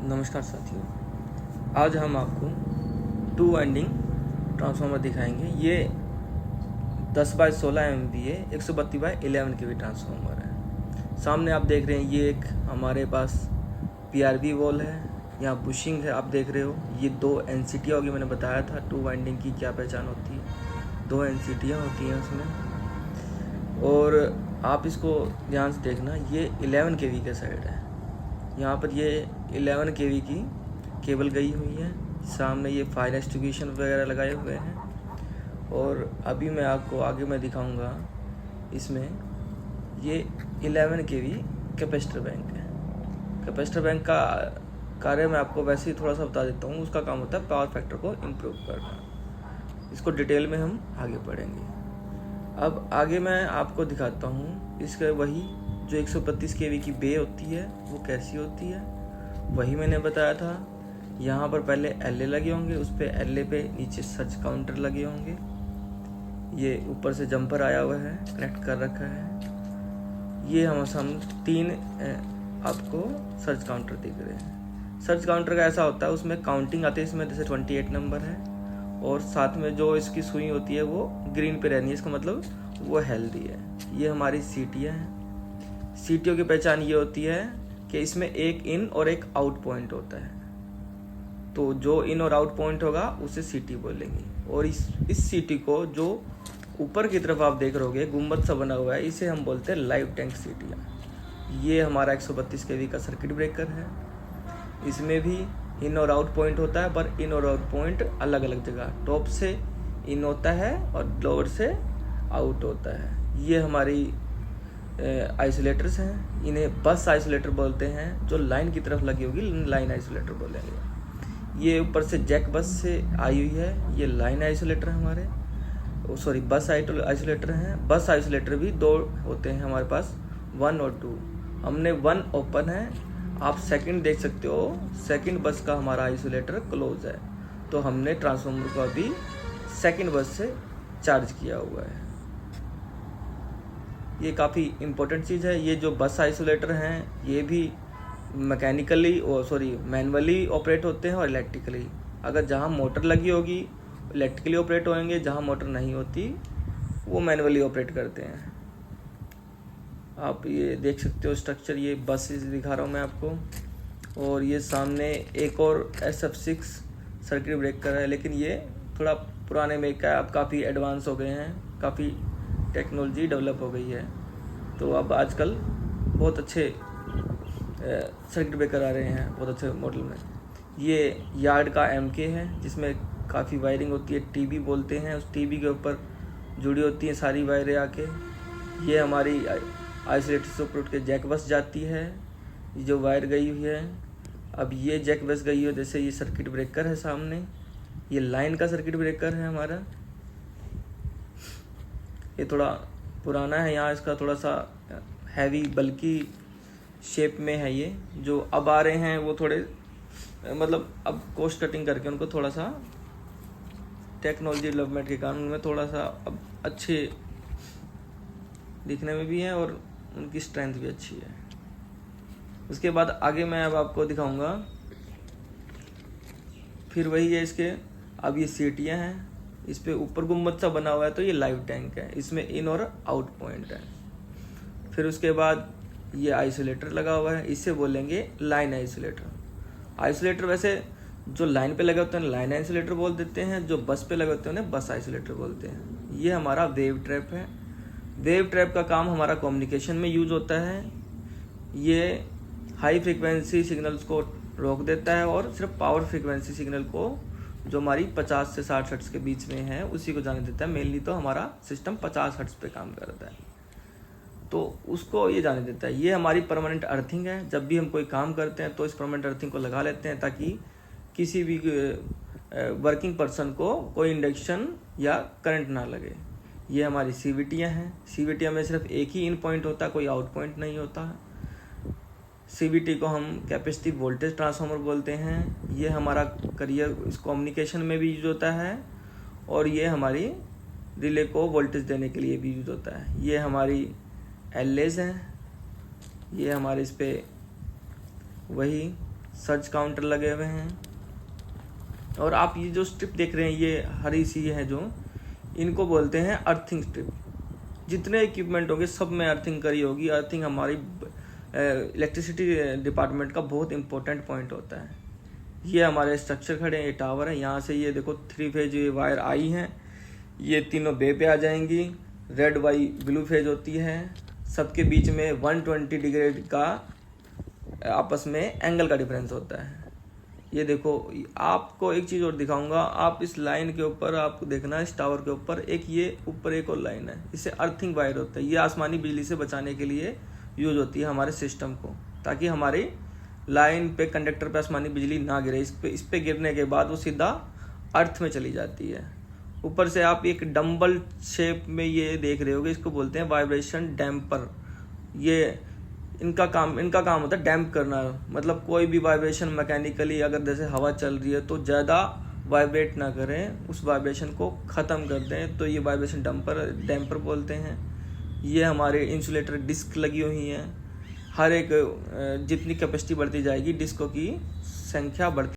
नमस्कार साथियों, आज हम आपको 2 वाइंडिंग ट्रांसफार्मर दिखाएंगे। ये 10/16 MVA 132/11 kV ट्रांसफार्मर है। सामने आप देख रहे हैं ये एक हमारे पास PRV वॉल है, यहाँ बुशिंग है आप देख रहे हो। ये 2 NCT होगी, मैंने बताया था 2 वाइंडिंग की क्या पहचान होती है। 2 NCT होती हैं उसमें, और आप इसको ध्यान से देखना, ये 11 kV के साइड है। यहाँ पर ये 11 kV की केबल गई हुई है। सामने ये फायर एक्सटिंग्विशर वगैरह लगाए हुए हैं। और अभी मैं आपको आगे मैं दिखाऊंगा, इसमें ये 11 kV कैपेसिटर बैंक है। कैपेसिटर बैंक का कार्य मैं आपको वैसे ही थोड़ा सा बता देता हूँ। उसका काम होता है पावर फैक्टर को इम्प्रूव करना। इसको डिटेल में हम आगे पढ़ेंगे। अब आगे मैं आपको दिखाता हूँ इसका वही जो 132 kV की बे होती है वो कैसी होती है, वही मैंने बताया था। यहाँ पर पहले LA लगे होंगे, उस पर LA पे नीचे सर्च काउंटर लगे होंगे। ये ऊपर से जंपर आया हुआ है, कनेक्ट कर रखा है। ये हम सामने 3 आपको सर्च काउंटर दिख रहे हैं। सर्च काउंटर का ऐसा होता है, उसमें काउंटिंग आती है, इसमें जैसे 28 नंबर है, और साथ में जो इसकी सुई होती है वो ग्रीन पे रहनी है, इसका मतलब वो हेल्दी है। ये हमारी सीटियाँ हैं। सीटियों की पहचान ये होती है कि इसमें एक इन और एक आउट पॉइंट होता है। तो जो इन और आउट पॉइंट होगा उसे सीटी बोलेंगे। और इस सीटी को जो ऊपर की तरफ आप देख रहोगे गुंबद सा बना हुआ है, इसे हम बोलते हैं लाइव टैंक सीटियाँ। ये हमारा 132 kV का सर्किट ब्रेकर है। इसमें भी इन और आउट पॉइंट होता है, पर इन और आउट पॉइंट अलग अलग जगह। टॉप से इन होता है और लोअर से आउट होता है। ये हमारी आइसोलेटर्स हैं। इन्हें बस आइसोलेटर बोलते हैं। जो लाइन की तरफ लगी होगी लाइन आइसोलेटर बोलेंगे। ये ऊपर से जैक बस से आई हुई है। ये लाइन आइसोलेटर है हमारे, सॉरी बस आइसोलेटर हैं। बस आइसोलेटर भी 2 होते हैं हमारे पास, 1 और 2। हमने 1 ओपन है, आप सेकंड देख सकते हो। सेकंड बस का हमारा आइसोलेटर क्लोज है, तो हमने ट्रांसफार्मर को अभी सेकंड बस से चार्ज किया हुआ है। ये काफ़ी इम्पोर्टेंट चीज़ है। ये जो बस आइसोलेटर हैं ये भी मैनुअली ऑपरेट होते हैं और इलेक्ट्रिकली। अगर जहाँ मोटर लगी होगी इलेक्ट्रिकली ऑपरेट होंगे, जहाँ मोटर नहीं होती वो मैनुअली ऑपरेट करते हैं। आप ये देख सकते हो स्ट्रक्चर, ये बस दिखा रहा हूँ मैं आपको। और ये सामने एक और SF6 सर्किट ब्रेकर है, लेकिन ये थोड़ा पुराने मेक का है। अब काफ़ी एडवांस हो गए हैं, काफ़ी टेक्नोलॉजी डेवलप हो गई है, तो अब आजकल बहुत अच्छे सर्किट ब्रेकर आ रहे हैं, बहुत अच्छे मॉडल में। ये यार्ड का MK है, जिसमें काफ़ी वायरिंग होती है, TB बोलते हैं। उस TB के ऊपर जुड़ी होती हैं सारी वायरें आके। ये हमारी आइसोलेटर से ऊपर उठ के जैक बस जाती है, ये जो वायर गई हुई है। अब ये जैक बस गई हो, जैसे ये सर्किट ब्रेकर है सामने, ये लाइन का सर्किट ब्रेकर है हमारा। ये थोड़ा पुराना है, यहाँ इसका थोड़ा सा हैवी बल्कि शेप में है। ये जो अब आ रहे हैं वो थोड़े मतलब अब कॉस्ट कटिंग करके उनको थोड़ा सा टेक्नोलॉजी डेवलपमेंट के कारण उनमें थोड़ा सा अब अच्छे दिखने में भी हैं और उनकी स्ट्रेंथ भी अच्छी है। उसके बाद आगे मैं अब आपको दिखाऊंगा, फिर वही है इसके। अब ये सीटियाँ हैं, इस पे ऊपर गुम्बद सा बना हुआ है, तो ये लाइव टैंक है, इसमें इन और आउट पॉइंट है। फिर उसके बाद ये आइसोलेटर लगा हुआ है, इसे बोलेंगे लाइन आइसोलेटर। आइसोलेटर वैसे जो लाइन पे लगे होते हैं लाइन आइसोलेटर बोल देते हैं, जो बस पे लगे होते हैं उन्हें बस आइसोलेटर बोलते हैं। ये हमारा वेव ट्रैप है। वेव ट्रैप का काम हमारा कम्युनिकेशन में यूज होता है। ये हाई फ्रिक्वेंसी सिग्नल्स को रोक देता है और सिर्फ पावर फ्रिक्वेंसी सिग्नल को, जो हमारी 50 से 60 हर्ट्ज के बीच में है, उसी को जाने देता है। मेनली तो हमारा सिस्टम 50 हर्ट्ज पे काम करता है, तो उसको ये जाने देता है। ये हमारी परमानेंट अर्थिंग है। जब भी हम कोई काम करते हैं तो इस परमानेंट अर्थिंग को लगा लेते हैं, ताकि किसी भी वर्किंग पर्सन को कोई इंडक्शन या करंट ना लगे। ये हमारी CVTयाँ हैं। CVTयाँ में सिर्फ एक ही इन पॉइंट होता है, कोई आउट पॉइंट नहीं होता। CVT को हम कैपेसिटिव वोल्टेज ट्रांसफार्मर बोलते हैं। ये हमारा करियर इस कम्युनिकेशन में भी यूज होता है, और ये हमारी रिले को वोल्टेज देने के लिए भी यूज होता है। ये हमारी LAs हैं। ये हमारे इस पे वही सर्ज काउंटर लगे हुए हैं। और आप ये जो स्ट्रिप देख रहे हैं, ये हरी सी है जो, इनको बोलते हैं अर्थिंग स्ट्रिप। जितने इक्विपमेंट होंगे सब में अर्थिंग करी होगी। अर्थिंग हमारी इलेक्ट्रिसिटी डिपार्टमेंट का बहुत इंपॉर्टेंट पॉइंट होता है। ये हमारे स्ट्रक्चर खड़े हैं, ये टावर है। यहाँ से ये देखो 3 फेज ये वायर आई हैं, ये तीनों बे पे आ जाएंगी। रेड वाई ब्लू फेज होती है। सबके बीच में 120 डिग्री का आपस में एंगल का डिफरेंस होता है। ये देखो, आपको एक चीज़ और दिखाऊंगा। आप इस लाइन के ऊपर आपको देखना है, इस टावर के ऊपर एक ये ऊपर एक और लाइन है, इसे अर्थिंग वायर होता है। ये आसमानी बिजली से बचाने के लिए यूज होती है हमारे सिस्टम को, ताकि हमारी लाइन पे, कंडक्टर पे आसमानी बिजली ना गिरे। इस पे गिरने के बाद वो सीधा अर्थ में चली जाती है। ऊपर से आप एक डंबल शेप में ये देख रहे होगे, इसको बोलते हैं वाइब्रेशन डैम्पर। ये इनका काम होता है डैम्प करना। मतलब कोई भी वाइब्रेशन मैकेनिकली अगर जैसे हवा चल रही है तो ज़्यादा वाइब्रेट ना करें, उस वाइब्रेशन को ख़त्म कर दें, तो ये वाइब्रेशन डैम्पर बोलते हैं। ये हमारे इंसुलेटर डिस्क लगी हुई हैं। हर एक जितनी कैपेसिटी बढ़ती जाएगी डिस्कों की संख्या बढ़ती